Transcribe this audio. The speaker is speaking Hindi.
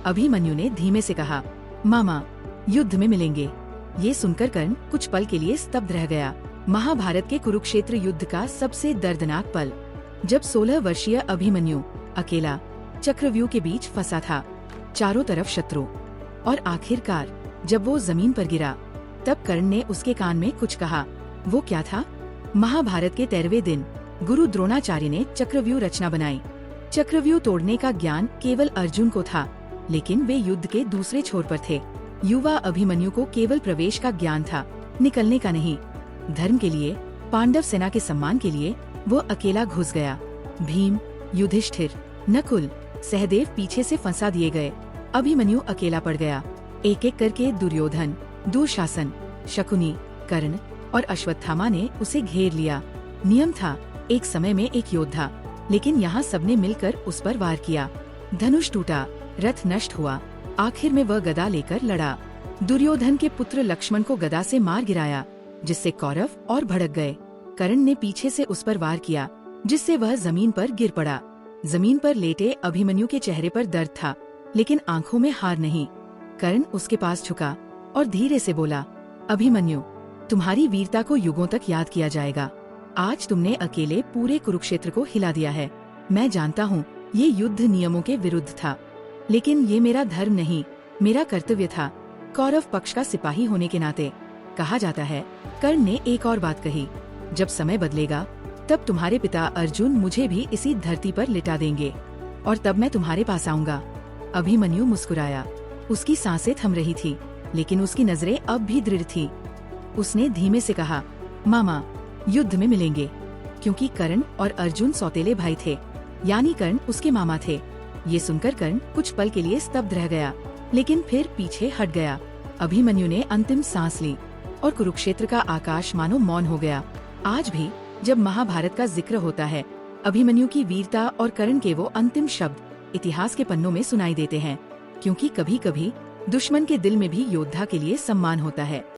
अभिमन्यु ने धीमे से कहा, मामा, युद्ध में मिलेंगे। ये सुनकर कर्ण कुछ पल के लिए स्तब्ध रह गया। महाभारत के कुरुक्षेत्र युद्ध का सबसे दर्दनाक पल, जब 16 वर्षीय अभिमन्यु अकेला चक्रव्यूह के बीच फंसा था, चारों तरफ शत्रु, और आखिरकार जब वो जमीन पर गिरा, तब कर्ण ने उसके कान में कुछ कहा। वो क्या था? महाभारत के 13वें दिन गुरु द्रोणाचार्य ने चक्रव्यूह रचना बनाई। चक्रव्यूह तोड़ने का ज्ञान केवल अर्जुन को था, लेकिन वे युद्ध के दूसरे छोर पर थे। युवा अभिमन्यु को केवल प्रवेश का ज्ञान था, निकलने का नहीं। धर्म के लिए, पांडव सेना के सम्मान के लिए वो अकेला घुस गया। भीम, युधिष्ठिर, नकुल, सहदेव पीछे से फंसा दिए गए। अभिमन्यु अकेला पड़ गया। एक एक करके दुर्योधन, दुशासन, शकुनी, कर्ण और अश्वत्थामा ने उसे घेर लिया। नियम था, एक समय में एक योद्धा, लेकिन यहाँ सबने मिलकर उस पर वार किया। धनुष टूटा, रथ नष्ट हुआ, आखिर में वह गदा लेकर लड़ा। दुर्योधन के पुत्र लक्ष्मण को गदा से मार गिराया, जिससे कौरव और भड़क गए। कर्ण ने पीछे से उस पर वार किया, जिससे वह जमीन पर गिर पड़ा। जमीन पर लेटे अभिमन्यु के चेहरे पर दर्द था, लेकिन आंखों में हार नहीं। कर्ण उसके पास झुका और धीरे से बोला, अभिमन्यु, तुम्हारी वीरता को युगों तक याद किया जाएगा। आज तुमने अकेले पूरे कुरुक्षेत्र को हिला दिया है। मैं जानता हूँ ये युद्ध नियमों के विरुद्ध था, लेकिन ये मेरा धर्म नहीं, मेरा कर्तव्य था, कौरव पक्ष का सिपाही होने के नाते। कहा जाता है, कर्ण ने एक और बात कही, जब समय बदलेगा तब तुम्हारे पिता अर्जुन मुझे भी इसी धरती पर लिटा देंगे, और तब मैं तुम्हारे पास आऊंगा। अभिमन्यु मुस्कुराया। उसकी सांसें थम रही थी, लेकिन उसकी नजरें अब भी दृढ़ थी। उसने धीमे से कहा, मामा, युद्ध में मिलेंगे। क्योंकि कर्ण और अर्जुन सौतेले भाई थे, यानी कर्ण उसके मामा थे। ये सुनकर कर्ण कुछ पल के लिए स्तब्ध रह गया, लेकिन फिर पीछे हट गया। अभिमन्यु ने अंतिम सांस ली, और कुरुक्षेत्र का आकाश मानो मौन हो गया। आज भी जब महाभारत का जिक्र होता है, अभिमन्यु की वीरता और कर्ण के वो अंतिम शब्द इतिहास के पन्नों में सुनाई देते हैं, क्योंकि कभी कभी दुश्मन के दिल में भी योद्धा के लिए सम्मान होता है।